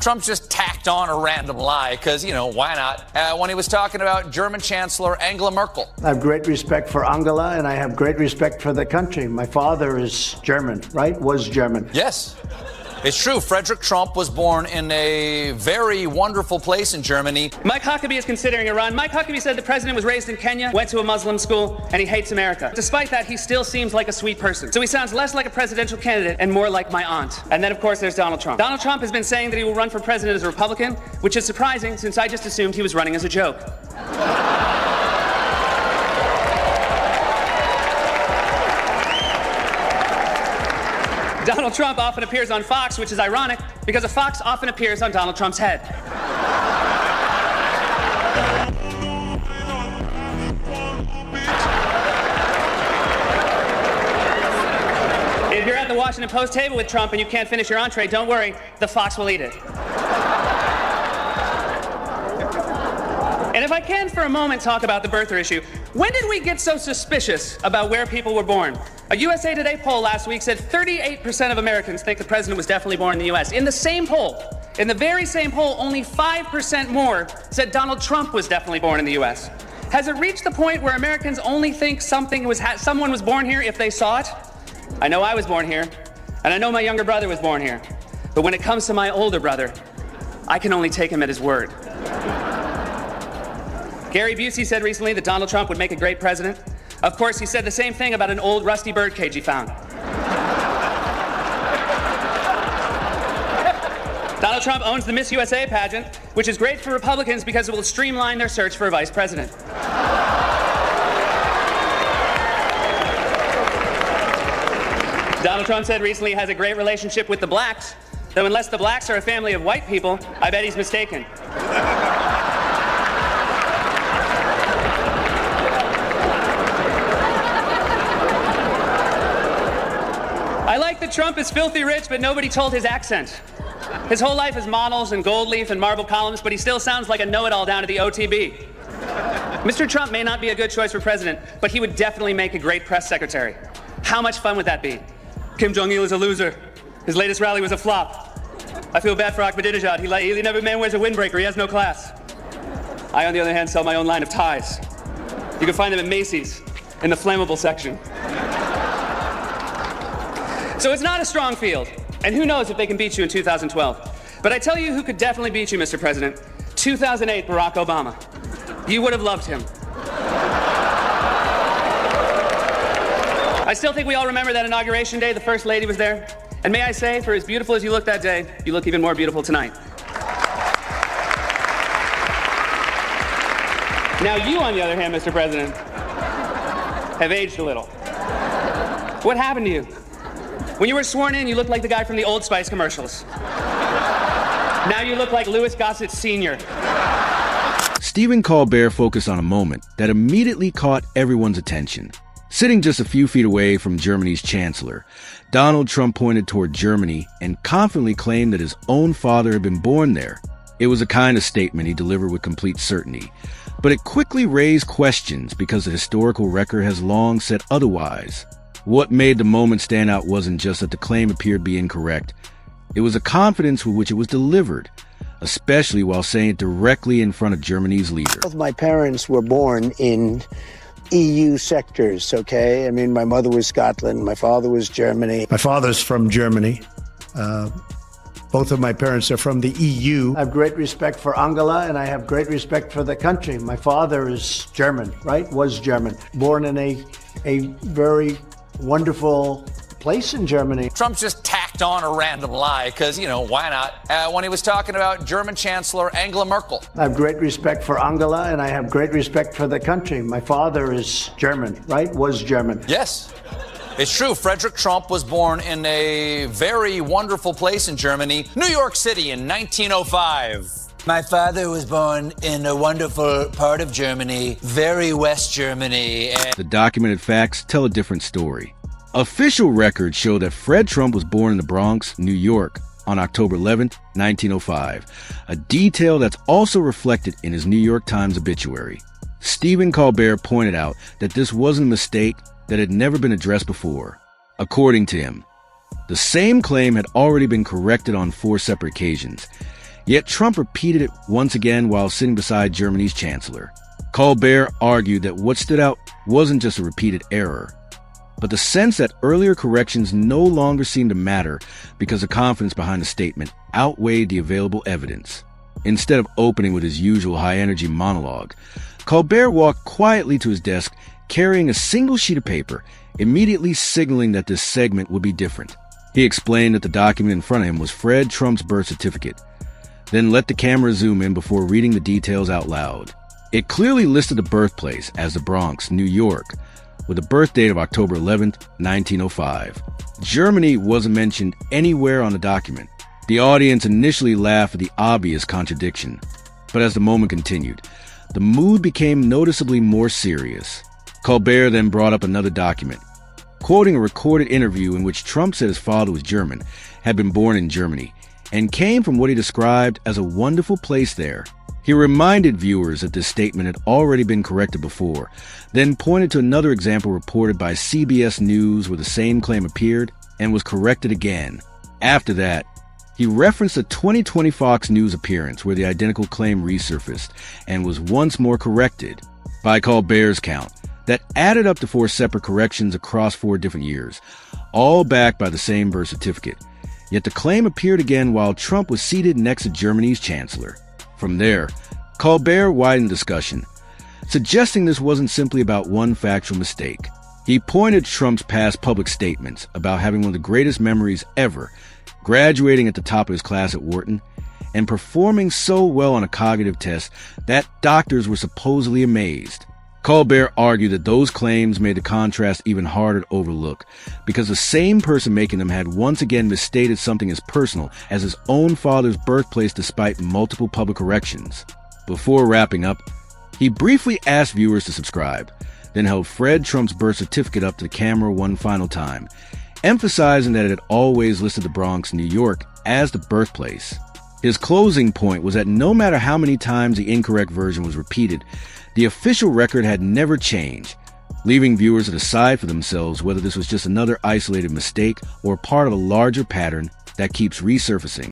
Trump just tacked on a random lie because, why not? When he was talking about German Chancellor Angela Merkel. I have great respect for Angela, and I have great respect for the country. My father is German, right? Was German. Yes. It's true. Frederick Trump was born in a very wonderful place in Germany. Mike Huckabee is considering a run. Mike Huckabee said the president was raised in Kenya, went to a Muslim school, and he hates America. Despite that, he still seems like a sweet person. So he sounds less like a presidential candidate and more like my aunt. And then, of course, there's Donald Trump. Donald Trump has been saying that he will run for president as a Republican, which is surprising since I just assumed he was running as a joke. Donald Trump often appears on Fox, which is ironic, because a fox often appears on Donald Trump's head. If you're at the Washington Post table with Trump and you can't finish your entree, don't worry, the fox will eat it. And if I can for a moment talk about the birther issue, when did we get so suspicious about where people were born? A USA Today poll last week said 38% of Americans think the president was definitely born in the US. In the same poll, in the very same poll, only 5% more said Donald Trump was definitely born in the US. Has it reached the point where Americans only think someone was born here if they saw it? I know I was born here, and I know my younger brother was born here. But when it comes to my older brother, I can only take him at his word. Gary Busey said recently that Donald Trump would make a great president. Of course, he said the same thing about an old rusty birdcage he found. Donald Trump owns the Miss USA pageant, which is great for Republicans because it will streamline their search for a vice president. Donald Trump said recently he has a great relationship with the blacks, though unless the blacks are a family of white people, I bet he's mistaken. I like that Trump is filthy rich, but nobody told his accent. His whole life is models and gold leaf and marble columns, but he still sounds like a know-it-all down at the OTB. Mr. Trump may not be a good choice for president, but he would definitely make a great press secretary. How much fun would that be? Kim Jong-il is a loser. His latest rally was a flop. I feel bad for Ahmadinejad. He never man wears a windbreaker. He has no class. I, on the other hand, sell my own line of ties. You can find them at Macy's in the flammable section. So it's not a strong field, and who knows if they can beat you in 2012. But I tell you who could definitely beat you, Mr. President. 2008 Barack Obama. You would have loved him. I still think we all remember that inauguration day. The First Lady was there. And may I say, for as beautiful as you looked that day, you look even more beautiful tonight. Now you, on the other hand, Mr. President, have aged a little. What happened to you? When you were sworn in, you looked like the guy from the Old Spice commercials. Now you look like Louis Gossett Sr. Stephen Colbert focused on a moment that immediately caught everyone's attention. Sitting just a few feet away from Germany's chancellor, Donald Trump pointed toward Germany and confidently claimed that his own father had been born there. It was a kind of statement he delivered with complete certainty, but it quickly raised questions because the historical record has long said otherwise. What made the moment stand out wasn't just that the claim appeared to be incorrect. It was the confidence with which it was delivered, especially while saying it directly in front of Germany's leader. Both my parents were born in EU sectors, okay? I mean, my mother was Scotland, my father was Germany. My father's from Germany. Both of my parents are from the EU. I have great respect for Angela, and I have great respect for the country. My father is German, right? Was German. Born in a very wonderful place in Germany. Trump just tacked on a random lie because, why not? When he was talking about German Chancellor Angela Merkel. I have great respect for Angela, and I have great respect for the country. My father is German, right? Was German. Yes. It's true. Frederick Trump was born in a very wonderful place in Germany, New York City, in 1905. My father was born in a wonderful part of Germany, very West Germany. The documented facts tell a different story. Official records show that Fred Trump was born in the Bronx, New York, on October 11, 1905, a detail that's also reflected in his New York Times obituary. Stephen Colbert pointed out that this wasn't a mistake that had never been addressed before. According to him, the same claim had already been corrected on 4 separate occasions. Yet Trump repeated it once again while sitting beside Germany's chancellor. Colbert argued that what stood out wasn't just a repeated error, but the sense that earlier corrections no longer seemed to matter because the confidence behind the statement outweighed the available evidence. Instead of opening with his usual high-energy monologue, Colbert walked quietly to his desk carrying a single sheet of paper, immediately signaling that this segment would be different. He explained that the document in front of him was Fred Trump's birth certificate, then let the camera zoom in before reading the details out loud. It clearly listed the birthplace as the Bronx, New York, with a birth date of October 11th, 1905. Germany wasn't mentioned anywhere on the document. The audience initially laughed at the obvious contradiction, but as the moment continued, the mood became noticeably more serious. Colbert then brought up another document, quoting a recorded interview in which Trump said his father was German, had been born in Germany, and came from what he described as a wonderful place there. He reminded viewers that this statement had already been corrected before, then pointed to another example reported by CBS News where the same claim appeared and was corrected again. After that, he referenced a 2020 Fox News appearance where the identical claim resurfaced and was once more corrected. By Colbert's count, that added up to 4 separate corrections across 4 different years, all backed by the same birth certificate. Yet the claim appeared again while Trump was seated next to Germany's chancellor. From there, Colbert widened discussion, suggesting this wasn't simply about one factual mistake. He pointed to Trump's past public statements about having one of the greatest memories ever, graduating at the top of his class at Wharton, and performing so well on a cognitive test that doctors were supposedly amazed. Colbert argued that those claims made the contrast even harder to overlook, because the same person making them had once again misstated something as personal as his own father's birthplace despite multiple public corrections. Before wrapping up, he briefly asked viewers to subscribe, then held Fred Trump's birth certificate up to the camera one final time, emphasizing that it had always listed the Bronx, New York, as the birthplace. His closing point was that no matter how many times the incorrect version was repeated, the official record had never changed, leaving viewers to decide for themselves whether this was just another isolated mistake or part of a larger pattern that keeps resurfacing.